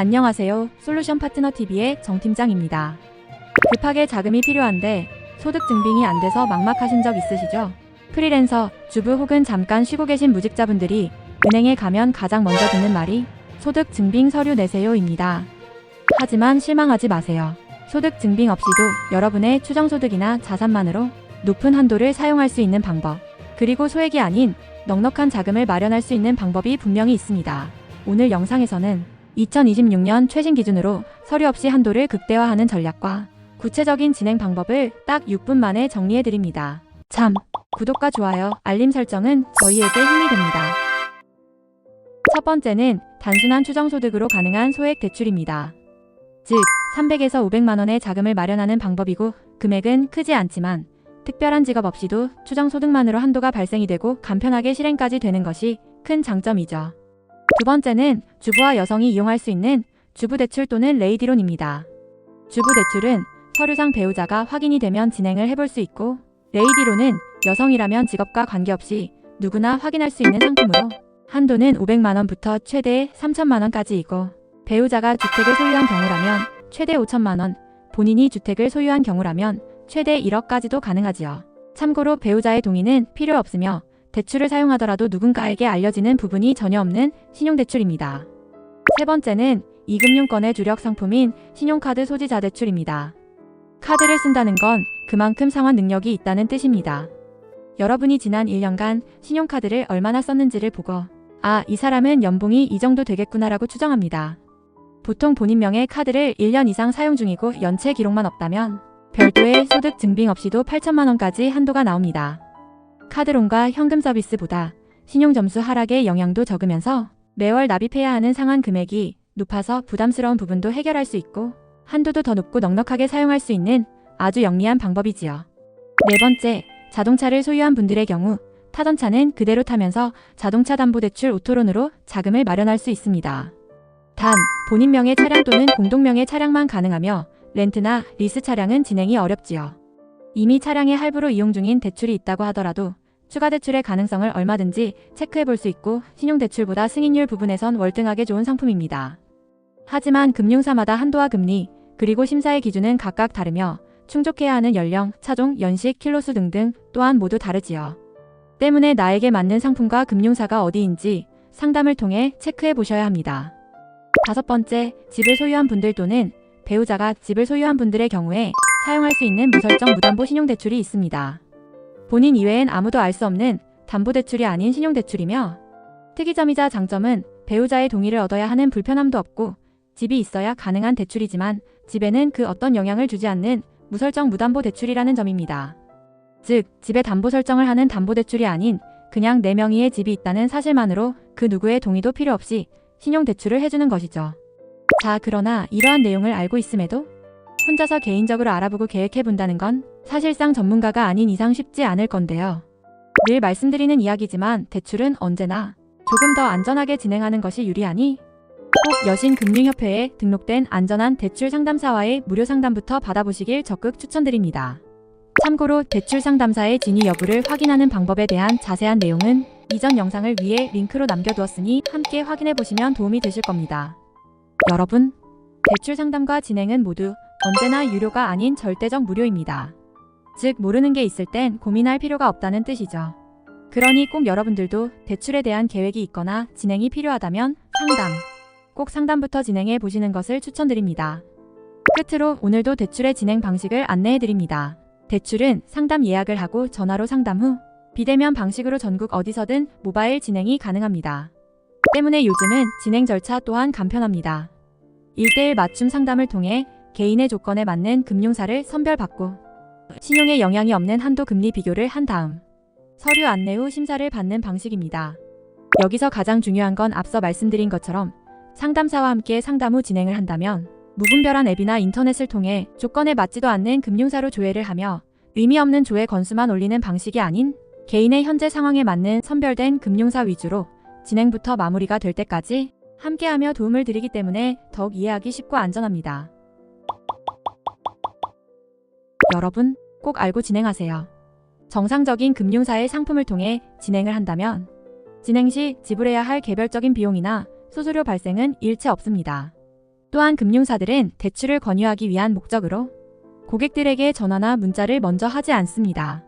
안녕하세요. 솔루션 파트너 TV의 정 팀장입니다. 급하게 자금이 필요한데 소득 증빙이 안 돼서 막막하신 적 있으시죠? 프리랜서, 주부 혹은 잠깐 쉬고 계신 무직자분들이 은행에 가면 가장 먼저 듣는 말이 소득 증빙 서류 내세요입니다. 하지만 실망하지 마세요. 소득 증빙 없이도 여러분의 추정소득이나 자산만으로 높은 한도를 사용할 수 있는 방법, 그리고 소액이 아닌 넉넉한 자금을 마련할 수 있는 방법이 분명히 있습니다. 오늘 영상에서는 2026년 최신 기준으로 서류 없이 한도를 극대화하는 전략과 구체적인 진행 방법을 딱 6분 만에 정리해드립니다. 참, 구독과 좋아요, 알림 설정은 저희에게 힘이 됩니다. 첫 번째는 단순한 추정소득으로 가능한 소액 대출입니다. 즉, 300에서 500만원의 자금을 마련하는 방법이고, 금액은 크지 않지만 특별한 직업 없이도 추정소득만으로 한도가 발생이 되고 간편하게 실행까지 되는 것이 큰 장점이죠. 두 번째는 주부와 여성이 이용할 수 있는 주부대출 또는 레이디론입니다. 주부대출은 서류상 배우자가 확인이 되면 진행을 해볼 수 있고, 레이디론은 여성이라면 직업과 관계없이 누구나 확인할 수 있는 상품으로 한도는 500만원부터 최대 3천만원까지이고, 배우자가 주택을 소유한 경우라면 최대 5천만원, 본인이 주택을 소유한 경우라면 최대 1억까지도 가능하지요. 참고로 배우자의 동의는 필요 없으며 대출을 사용하더라도 누군가에게 알려지는 부분이 전혀 없는 신용대출입니다. 세 번째는 이금융권의 주력 상품인 신용카드 소지자 대출입니다. 카드를 쓴다는 건 그만큼 상환 능력이 있다는 뜻입니다. 여러분이 지난 1년간 신용카드를 얼마나 썼는지를 보고 이 사람은 연봉이 이 정도 되겠구나라고 추정합니다. 보통 본인 명의 카드를 1년 이상 사용 중이고 연체 기록만 없다면 별도의 소득 증빙 없이도 8천만원까지 한도가 나옵니다. 카드론과 현금 서비스보다 신용점수 하락의 영향도 적으면서 매월 납입해야 하는 상환 금액이 높아서 부담스러운 부분도 해결할 수 있고, 한도도 더 높고 넉넉하게 사용할 수 있는 아주 영리한 방법이지요. 네 번째, 자동차를 소유한 분들의 경우 타던 차는 그대로 타면서 자동차 담보대출 오토론으로 자금을 마련할 수 있습니다. 단, 본인 명의 차량 또는 공동명의 차량만 가능하며 렌트나 리스 차량은 진행이 어렵지요. 이미 차량에 할부로 이용 중인 대출이 있다고 하더라도 추가 대출의 가능성을 얼마든지 체크해 볼 수 있고, 신용대출보다 승인율 부분에선 월등하게 좋은 상품입니다. 하지만 금융사마다 한도와 금리, 그리고 심사의 기준은 각각 다르며 충족해야 하는 연령, 차종, 연식, 킬로수 등등 또한 모두 다르지요. 때문에 나에게 맞는 상품과 금융사가 어디인지 상담을 통해 체크해 보셔야 합니다. 다섯 번째, 집을 소유한 분들 또는 배우자가 집을 소유한 분들의 경우에 사용할 수 있는 무설정 무담보 신용대출이 있습니다. 본인 이외엔 아무도 알 수 없는 담보대출이 아닌 신용대출이며, 특이점이자 장점은 배우자의 동의를 얻어야 하는 불편함도 없고 집이 있어야 가능한 대출이지만 집에는 그 어떤 영향을 주지 않는 무설정 무담보 대출이라는 점입니다. 즉, 집에 담보 설정을 하는 담보대출이 아닌 그냥 내 명의의 집이 있다는 사실만으로 그 누구의 동의도 필요 없이 신용대출을 해주는 것이죠. 자, 그러나 이러한 내용을 알고 있음에도 혼자서 개인적으로 알아보고 계획해본다는 건 사실상 전문가가 아닌 이상 쉽지 않을 건데요. 늘 말씀드리는 이야기지만 대출은 언제나 조금 더 안전하게 진행하는 것이 유리하니 꼭 여신금융협회에 등록된 안전한 대출 상담사와의 무료 상담부터 받아보시길 적극 추천드립니다. 참고로 대출 상담사의 진위 여부를 확인하는 방법에 대한 자세한 내용은 이전 영상을 위에 링크로 남겨두었으니 함께 확인해보시면 도움이 되실 겁니다. 여러분, 대출 상담과 진행은 모두 언제나 유료가 아닌 절대적 무료입니다. 즉, 모르는 게 있을 땐 고민할 필요가 없다는 뜻이죠. 그러니 꼭 여러분들도 대출에 대한 계획이 있거나 진행이 필요하다면 꼭 상담부터 진행해 보시는 것을 추천드립니다. 끝으로 오늘도 대출의 진행 방식을 안내해 드립니다. 대출은 상담 예약을 하고 전화로 상담 후 비대면 방식으로 전국 어디서든 모바일 진행이 가능합니다. 때문에 요즘은 진행 절차 또한 간편합니다. 1:1 맞춤 상담을 통해 개인의 조건에 맞는 금융사를 선별받고 신용에 영향이 없는 한도 금리 비교를 한 다음 서류 안내 후 심사를 받는 방식입니다. 여기서 가장 중요한 건 앞서 말씀드린 것처럼 상담사와 함께 상담 후 진행을 한다면 무분별한 앱이나 인터넷을 통해 조건에 맞지도 않는 금융사로 조회를 하며 의미 없는 조회 건수만 올리는 방식이 아닌 개인의 현재 상황에 맞는 선별된 금융사 위주로 진행부터 마무리가 될 때까지 함께하며 도움을 드리기 때문에 더욱 이해하기 쉽고 안전합니다. 여러분, 꼭 알고 진행하세요. 정상적인 금융사의 상품을 통해 진행을 한다면 진행 시 지불해야 할 개별적인 비용이나 수수료 발생은 일체 없습니다. 또한 금융사들은 대출을 권유하기 위한 목적으로 고객들에게 전화나 문자를 먼저 하지 않습니다.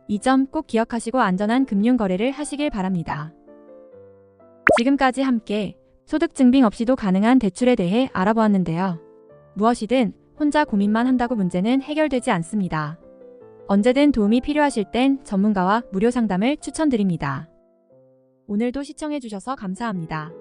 이 점 꼭 기억하시고 안전한 금융 거래를 하시길 바랍니다. 지금까지 함께 소득 증빙 없이도 가능한 대출에 대해 알아보았는데요. 무엇이든 혼자 고민만 한다고 문제는 해결되지 않습니다. 언제든 도움이 필요하실 땐 전문가와 무료 상담을 추천드립니다. 오늘도 시청해주셔서 감사합니다.